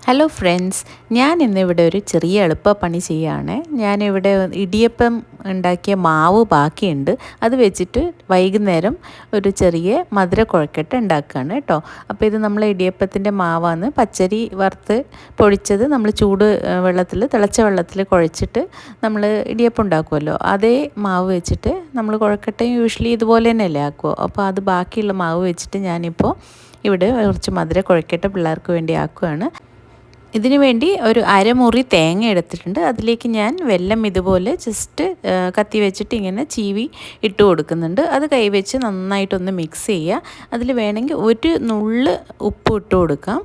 Hello friends, ഞാൻ ഇന്നിവിടെ ഒരു ചെറിയ എളുപ്പപ്പണി ചെയ്യുകയാണ്. ഞാനിവിടെ ഇടിയപ്പം ഉണ്ടാക്കിയ മാവ് ബാക്കിയുണ്ട്. അത് വെച്ചിട്ട് വൈകുന്നേരം ഒരു ചെറിയ മധുര കുഴക്കട്ട ഉണ്ടാക്കുകയാണ് കേട്ടോ. അപ്പോൾ ഇത് നമ്മൾ ഇടിയപ്പത്തിൻ്റെ മാവാണ്. പച്ചരി വറുത്ത് പൊടിച്ചത് നമ്മൾ തിളച്ച വെള്ളത്തിൽ കുഴച്ചിട്ട് നമ്മൾ ഇടിയപ്പം ഉണ്ടാക്കുമല്ലോ, അതേ മാവ് വെച്ചിട്ട് നമ്മൾ കുഴക്കട്ടയും യൂഷ്വലി ഇതുപോലെ തന്നെയല്ലേ ആക്കുമോ. അപ്പോൾ അത് ബാക്കിയുള്ള മാവ് വെച്ചിട്ട് ഞാനിപ്പോൾ ഇവിടെ കുറച്ച് മധുര കുഴക്കട്ട പിള്ളേർക്ക് വേണ്ടി ആക്കുകയാണ്. ഇതിനു വേണ്ടി ഒരു അരമുറി തേങ്ങ എടുത്തിട്ടുണ്ട്. അതിലേക്ക് ഞാൻ വെല്ലം ഇതുപോലെ ജസ്റ്റ് കത്തി വെച്ചിട്ട് ഇങ്ങനെ ചീവി ഇട്ട് കൊടുക്കുന്നുണ്ട്. അത് കൈവച്ച് നന്നായിട്ടൊന്ന് മിക്സ് ചെയ്യുക. അതിൽ വേണമെങ്കിൽ ഒരു നുള്ള് ഉപ്പ് ഇട്ട് കൊടുക്കാം.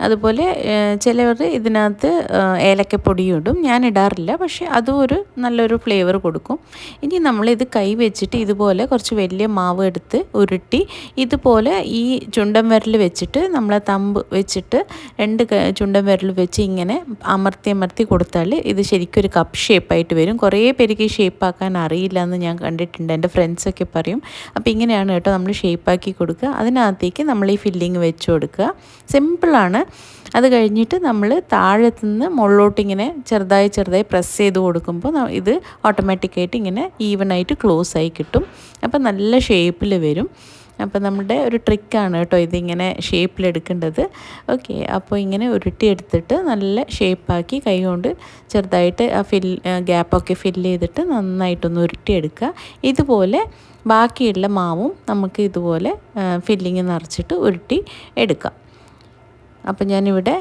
അതുപോലെ ചിലവർ ഇതിനകത്ത് ഏലക്കപ്പൊടിയും ഇടും. ഞാൻ ഇടാറില്ല, പക്ഷേ അതും ഒരു നല്ലൊരു ഫ്ലേവർ കൊടുക്കും. ഇനി നമ്മളിത് കൈ വെച്ചിട്ട് ഇതുപോലെ കുറച്ച് വലിയ മാവ് എടുത്ത് ഉരുട്ടി ഇതുപോലെ ഈ ചുണ്ടൻ വിരൽ വെച്ചിട്ട് നമ്മളെ തമ്പ് വെച്ചിട്ട് ചുണ്ടൻ വിരൽ വെച്ച് ഇങ്ങനെ അമർത്തി കൊടുത്താൽ ഇത് ശരിക്കും ഒരു കപ്പ് ഷേപ്പായിട്ട് വരും. കുറേ പേർക്ക് ഈ ഷേപ്പാക്കാൻ അറിയില്ല എന്ന് ഞാൻ കണ്ടിട്ടുണ്ട്, എൻ്റെ ഫ്രണ്ട്സൊക്കെ പറയും. അപ്പോൾ ഇങ്ങനെയാണ് കേട്ടോ നമ്മൾ ഷേപ്പാക്കി കൊടുക്കുക. അതിനകത്തേക്ക് നമ്മൾ ഈ ഫില്ലിങ് വെച്ച് കൊടുക്കുക. സിമ്പിളാണ്. അത് കഴിഞ്ഞിട്ട് നമ്മൾ താഴത്തുനിന്ന് മുകളിലോട്ട് ഇങ്ങനെ ചെറുതായി പ്രസ് ചെയ്ത് കൊടുക്കുമ്പോൾ ഇത് ഓട്ടോമാറ്റിക്കായിട്ട് ഇങ്ങനെ ഈവനായിട്ട് ക്ലോസ് ആയി കിട്ടും. അപ്പോൾ നല്ല ഷേപ്പിൽ വരും. അപ്പോൾ നമ്മുടെ ഒരു ട്രിക്കാണ് കേട്ടോ ഇതിങ്ങനെ ഷേപ്പിലെടുക്കേണ്ടത്. ഓക്കെ, അപ്പോൾ ഇങ്ങനെ ഉരുട്ടിയെടുത്തിട്ട് നല്ല ഷേപ്പാക്കി കൈകൊണ്ട് ചെറുതായിട്ട് ആ ഗ്യാപ്പൊക്കെ ഫില്ല് ചെയ്തിട്ട് നന്നായിട്ടൊന്ന് ഉരുട്ടിയെടുക്കുക. ഇതുപോലെ ബാക്കിയുള്ള മാവും നമുക്ക് ഇതുപോലെ ഫില്ലിങ് നിറച്ചിട്ട് ഉരുട്ടി എടുക്കാം. അപ്പം ഞാനിവിടെ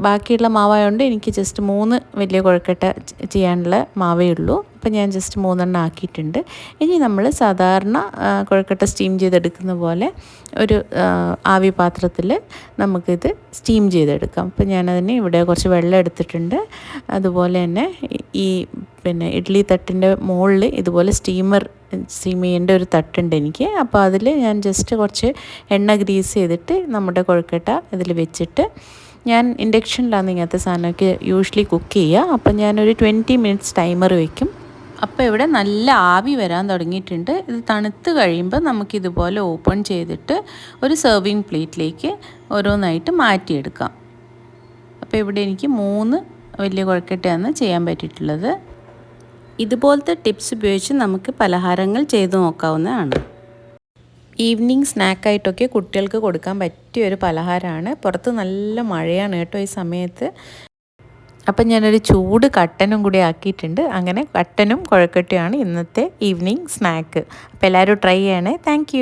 ബാക്കിയുള്ള മാവായതുകൊണ്ട് എനിക്ക് ജസ്റ്റ് 3 വലിയ കുഴക്കട്ട ചെയ്യാനുള്ള മാവേ ഉള്ളൂ. അപ്പം ഞാൻ ജസ്റ്റ് 3 ആക്കിയിട്ടുണ്ട്. ഇനി നമ്മൾ സാധാരണ കുഴക്കട്ട സ്റ്റീം ചെയ്തെടുക്കുന്ന പോലെ ഒരു ആവി പാത്രത്തിൽ നമുക്കിത് സ്റ്റീം ചെയ്തെടുക്കാം. അപ്പം ഞാനതിന് ഇവിടെ കുറച്ച് വെള്ളം എടുത്തിട്ടുണ്ട്. അതുപോലെ തന്നെ ഈ ഇഡ്ഡലി തട്ടിൻ്റെ മുകളിൽ ഇതുപോലെ സ്റ്റീം ചെയ്യേണ്ട ഒരു തട്ടുണ്ട് എനിക്ക്. അപ്പോൾ അതിൽ ഞാൻ ജസ്റ്റ് കുറച്ച് എണ്ണ ഗ്രീസ് ചെയ്തിട്ട് നമ്മുടെ കുഴക്കട്ട ഇതിൽ വെച്ചിട്ട് ഞാൻ ഇൻഡക്ഷനിലാണ് ഇങ്ങനത്തെ സാധനമൊക്കെ യൂഷ്വലി കുക്ക് ചെയ്യുക. അപ്പം ഞാനൊരു 20 മിനിറ്റ്സ് ടൈമർ വയ്ക്കും. അപ്പോൾ ഇവിടെ നല്ല ആവി വരാൻ തുടങ്ങിയിട്ടുണ്ട്. ഇത് തണുത്ത് കഴിയുമ്പോൾ നമുക്കിതുപോലെ ഓപ്പൺ ചെയ്തിട്ട് ഒരു സെർവിങ് പ്ലേറ്റിലേക്ക് ഓരോന്നായിട്ട് മാറ്റിയെടുക്കാം. അപ്പോൾ ഇവിടെ എനിക്ക് 3 വലിയ കുഴക്കട്ടയാണ് ചെയ്യാൻ പറ്റിയിട്ടുള്ളത്. ഇതുപോലത്തെ ടിപ്സ് ഉപയോഗിച്ച് നമുക്ക് പലഹാരങ്ങൾ ചെയ്തു നോക്കാവുന്നതാണ്. ഈവനിങ് സ്നാക്കായിട്ടൊക്കെ കുട്ടികൾക്ക് കൊടുക്കാൻ പറ്റിയ ഒരു പലഹാരമാണ്. പുറത്ത് നല്ല മഴയാണ് കേട്ടോ ഈ സമയത്ത്. അപ്പം ഞാനൊരു ചൂട് കട്ടനും കൂടി ആക്കിയിട്ടുണ്ട്. അങ്ങനെ കട്ടനും കുഴക്കട്ടയാണ് ഇന്നത്തെ ഈവനിങ് സ്നാക്ക്. അപ്പോൾ എല്ലാവരും ട്രൈ ചെയ്യണേ. താങ്ക്